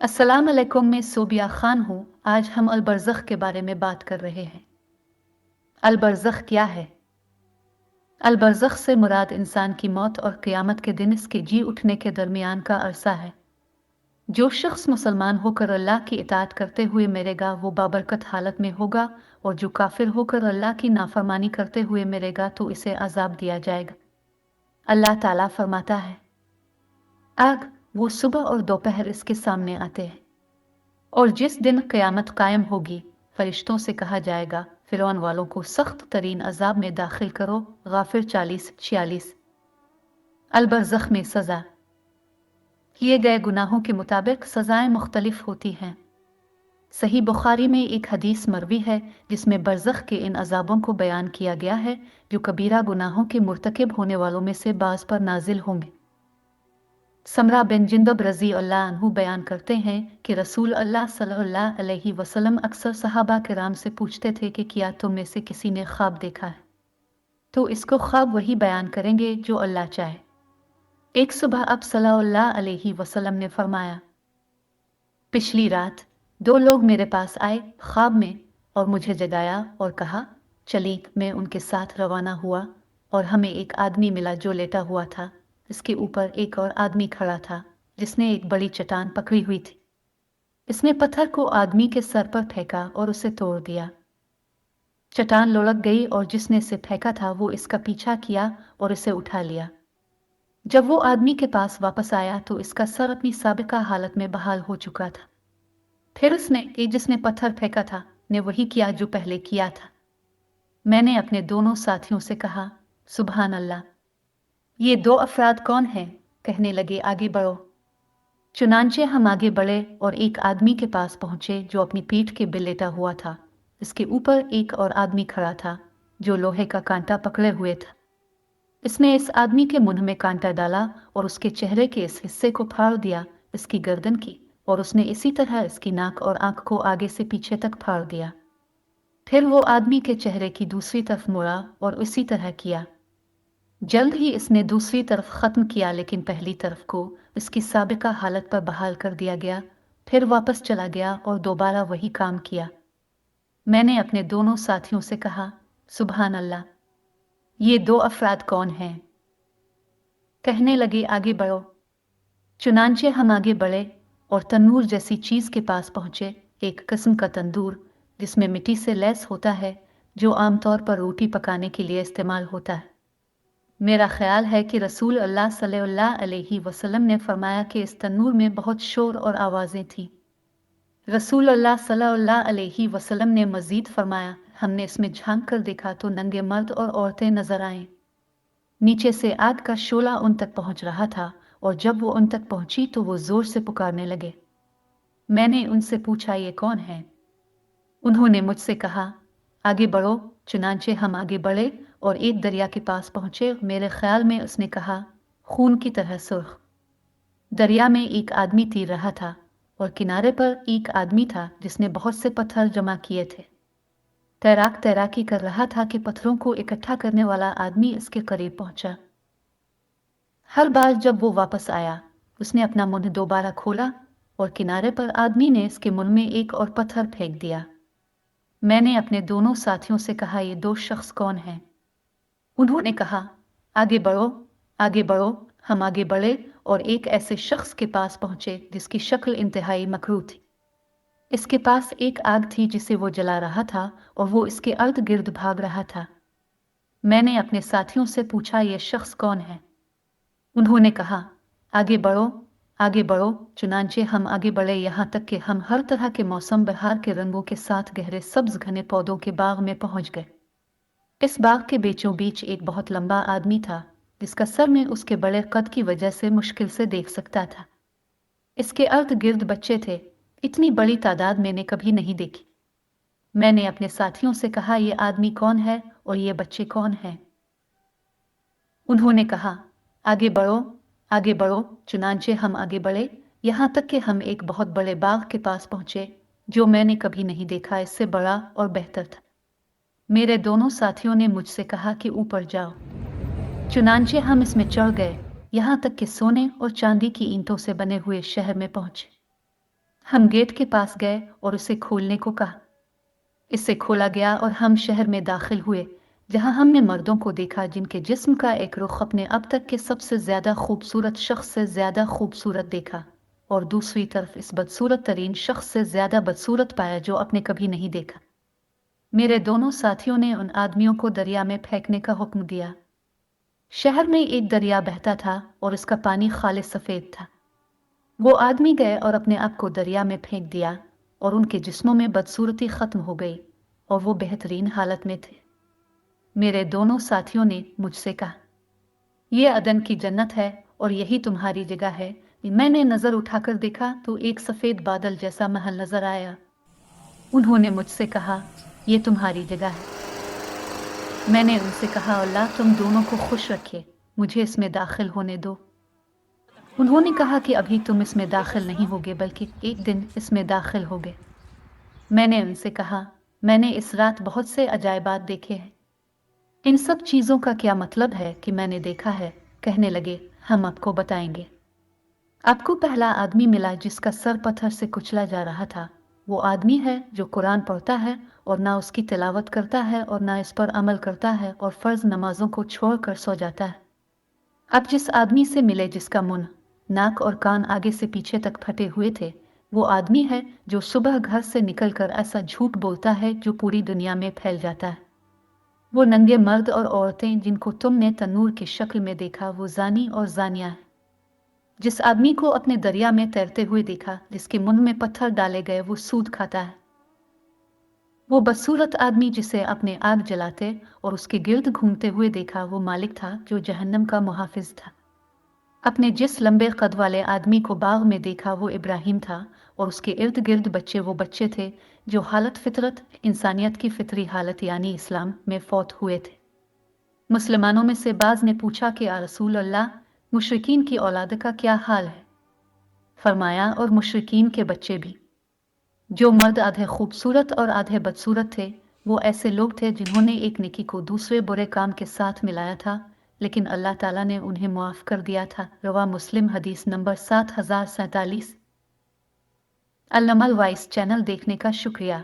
अस्सलाम अलैकुम, मैं सोबिया खान हूँ। आज हम अलबरज़ख के बारे में बात कर रहे हैं। अलबरज़ख क्या है? अलबरज़ख से मुराद इंसान की मौत और क़यामत के दिन इसके जी उठने के दरमियान का अरसा है। जो शख्स मुसलमान होकर अल्लाह की इताअत करते हुए मरेगा वो बाबरकत हालत में होगा, और जो काफिर होकर अल्लाह की नाफरमानी करते हुए मरेगा तो इसे अजाब दिया जाएगा। अल्लाह ताला फरमाता है, आग वो सुबह और दोपहर इसके सामने आते हैं, और जिस दिन क़यामत कायम होगी फरिश्तों से कहा जाएगा फ़िरौन वालों को सख्त तरीन अजाब में दाखिल करो। गाफिर 40-46। अलबरज़ख में सज़ा। किए गए गुनाहों के मुताबिक सज़ाएं मुख्तलिफ होती हैं। सही बुखारी में एक हदीस मरवी है जिसमें बरज़ख के इन अजाबों को बयान किया गया है जो कबीरा गुनाहों के मुर्तकिब होने वालों में से बाज़ पर नाजिल होंगे। समरा बिन जिंदब रज़ी अल्लाह अन्हु बयान करते हैं कि रसूल अल्लाह सल्लल्लाहु अलैहि वसल्लम अक्सर सहाबा किराम से पूछते थे कि क्या तुम में से किसी ने ख्वाब देखा है, तो इसको ख्वाब वही बयान करेंगे जो अल्लाह चाहे। एक सुबह अब सल्लल्लाहु अलैहि वसल्लम ने फरमाया, पिछली रात दो लोग मेरे पास आए ख्वाब में और मुझे जगाया और कहा, चलिए। मैं उनके साथ रवाना हुआ और हमें एक आदमी मिला जो लेटा हुआ था। इसके ऊपर एक और आदमी खड़ा था जिसने एक बड़ी चट्टान पकड़ी हुई थी। इसने पत्थर को आदमी के सर पर फेंका और उसे तोड़ दिया। चट्टान लुढ़क गई और जिसने इसे फेंका था वो इसका पीछा किया और इसे उठा लिया। जब वो आदमी के पास वापस आया तो इसका सर अपनी साबिका हालत में बहाल हो चुका था। फिर उसने जिसने पत्थर फेंका था ने वही किया जो पहले किया था। मैंने अपने दोनों साथियों से कहा, सुभान अल्लाह, ये दो अफराद कौन हैं? कहने लगे, आगे बढ़ो। चुनांचे हम आगे बढ़े और एक आदमी के पास पहुंचे जो अपनी पीठ के बिल लेटा हुआ था। इसके ऊपर एक और आदमी खड़ा था जो लोहे का कांटा पकड़े हुए था। इसने इस आदमी के मुंह में कांटा डाला और उसके चेहरे के इस हिस्से को फाड़ दिया, इसकी गर्दन की, और उसने इसी तरह इसकी नाक और आंख को आगे से पीछे तक फाड़ दिया। फिर वो आदमी के चेहरे की दूसरी तरफ मुड़ा और इसी तरह किया। जल्द ही इसने दूसरी तरफ ख़त्म किया, लेकिन पहली तरफ को इसकी साबिका हालत पर बहाल कर दिया गया। फिर वापस चला गया और दोबारा वही काम किया। मैंने अपने दोनों साथियों से कहा, सुभान अल्लाह, ये दो अफराद कौन हैं? कहने लगे, आगे बढ़ो। चुनांचे हम आगे बढ़े और तंदूर जैसी चीज़ के पास पहुंचे, एक किस्म का तंदूर जिसमें मिट्टी से लैस होता है, जो आमतौर पर रोटी पकाने के लिए इस्तेमाल होता है। मेरा ख्याल है कि रसूल अल्लाह सल्लल्लाहु अलैहि वसल्लम ने फरमाया कि इस तन्नूर में बहुत शोर और आवाज़ें थीं। रसूल अल्लाह सल्लल्लाहु अलैहि वसल्लम ने मज़ीद फरमाया, हमने इसमें झांक कर देखा तो नंगे मर्द और औरतें नजर आए। नीचे से आग का शोला उन तक पहुंच रहा था, और जब वो उन तक पहुंची तो वो जोर से पुकारने लगे। मैंने उनसे पूछा, ये कौन है? उन्होंने मुझसे कहा, आगे बढ़ो। चुनांचे हम आगे बढ़े और एक दरिया के पास पहुंचे। मेरे ख्याल में उसने कहा, खून की तरह सुर्ख। दरिया में एक आदमी तैर रहा था और किनारे पर एक आदमी था जिसने बहुत से पत्थर जमा किए थे। तैराकी कर रहा था कि पत्थरों को इकट्ठा करने वाला आदमी इसके करीब पहुंचा। हर बार जब वो वापस आया उसने अपना मुंह दोबारा खोला और किनारे पर आदमी ने इसके मुंह में एक और पत्थर फेंक दिया। मैंने अपने दोनों साथियों से कहा, ये दो शख्स कौन हैं? उन्होंने कहा, आगे बढ़ो, आगे बढ़ो। हम आगे बढ़े और एक ऐसे शख्स के पास पहुंचे जिसकी शक्ल इंतहाई मकरूह थी। इसके पास एक आग थी जिसे वो जला रहा था और वो इसके अर्द गिर्द भाग रहा था। मैंने अपने साथियों से पूछा, ये शख्स कौन है? उन्होंने कहा, आगे बढ़ो, आगे बढ़ो। चुनांचे हम आगे बढ़े यहाँ तक कि हम हर तरह के मौसम बहार के रंगों के साथ गहरे सब्ज घने पौधों के बाग में पहुंच गए। इस बाग के बीचों बीच एक बहुत लंबा आदमी था जिसका सर में उसके बड़े कद की वजह से मुश्किल से देख सकता था। इसके अर्द गिर्द बच्चे थे। इतनी बड़ी तादाद मैंने कभी नहीं देखी। मैंने अपने साथियों से कहा, यह आदमी कौन है और ये बच्चे कौन हैं? उन्होंने कहा, आगे बढ़ो, आगे बढ़ो। चुनांचे हम आगे बढ़े यहाँ तक कि हम एक बहुत बड़े बाग के पास पहुंचे जो मैंने कभी नहीं देखा, इससे बड़ा और बेहतर था। मेरे दोनों साथियों ने मुझसे कहा कि ऊपर जाओ। चुनांचे हम इसमें चढ़ गए यहाँ तक कि सोने और चांदी की ईंटों से बने हुए शहर में पहुंचे। हम गेट के पास गए और उसे खोलने को कहा। इसे खोला गया और हम शहर में दाखिल हुए, जहां हमने मर्दों को देखा जिनके जिस्म का एक रुख अपने अब तक के सबसे ज्यादा खूबसूरत शख्स से ज्यादा खूबसूरत देखा, और दूसरी तरफ इस बदसूरत तरीन शख्स से ज्यादा बदसूरत पाया जो आपने कभी नहीं देखा। मेरे दोनों साथियों ने उन आदमियों को दरिया में फेंकने का हुक्म दिया। शहर में एक दरिया बहता था और इसका पानी खालिस सफेद था। वो आदमी गए और अपने आप को दरिया में फेंक दिया, और उनके जिस्मों में बदसूरती खत्म हो गई और वो बेहतरीन हालत में थे। मेरे दोनों साथियों ने मुझसे कहा, यह अदन की जन्नत है और यही तुम्हारी जगह है। मैंने नजर उठाकर देखा तो एक सफेद बादल जैसा महल नजर आया। उन्होंने मुझसे कहा, यह तुम्हारी जगह है। मैंने उनसे कहा, अल्लाह तुम दोनों को खुश रखे, मुझे इसमें दाखिल होने दो। उन्होंने कहा कि अभी तुम इसमें दाखिल नहीं होगे, बल्कि एक दिन इसमें दाखिल होगे। मैंने उनसे कहा, मैंने इस रात बहुत से अजायबात देखे हैं। इन सब चीजों का क्या मतलब है कि मैंने देखा है? कहने लगे, हम आपको बताएंगे। आपको पहला आदमी मिला जिसका सर पत्थर से कुचला जा रहा था। वो आदमी है जो कुरान पढ़ता है और ना उसकी तिलावत करता है और ना इस पर अमल करता है और फर्ज नमाजों को छोड़कर सो जाता है। अब जिस आदमी से मिले जिसका मुंह, नाक और कान आगे से पीछे तक फटे हुए थे, वो आदमी है जो सुबह घर से निकलकर ऐसा झूठ बोलता है जो पूरी दुनिया में फैल जाता है। वो नंगे मर्द और औरतें जिनको तुमने तनूर की शक्ल में देखा, वो जानी और जानिया है। जिस आदमी को अपने दरिया में तैरते हुए देखा, जिसके मुंह में पत्थर डाले गए, वो सूद खाता है। वो बदसूरत आदमी जिसे अपने आग जलाते और उसके गिर्द घूमते हुए देखा, वो मालिक था जो जहन्नम का मुहाफिज था। अपने जिस लंबे कद वाले आदमी को बाग में देखा, वो इब्राहिम था और उसके इर्द गिर्द बच्चे वो बच्चे थे जो हालत फितरत, इंसानियत की फितरी हालत यानी इस्लाम में फौत हुए थे। मुसलमानों में से बाज ने पूछा कि या रसूल अल्लाह, मुशरिकीन की औलाद का क्या हाल है? फरमाया, और मुशरिकीन के बच्चे भी। जो मर्द आधे खूबसूरत और आधे बदसूरत थे, वो ऐसे लोग थे जिन्होंने एक नेकी को दूसरे बुरे काम के साथ मिलाया था, लेकिन अल्लाह ताला ने उन्हें मुआफ कर दिया था। रवा मुस्लिम, हदीस नंबर 7047। अल-नमल वाइस चैनल देखने का शुक्रिया।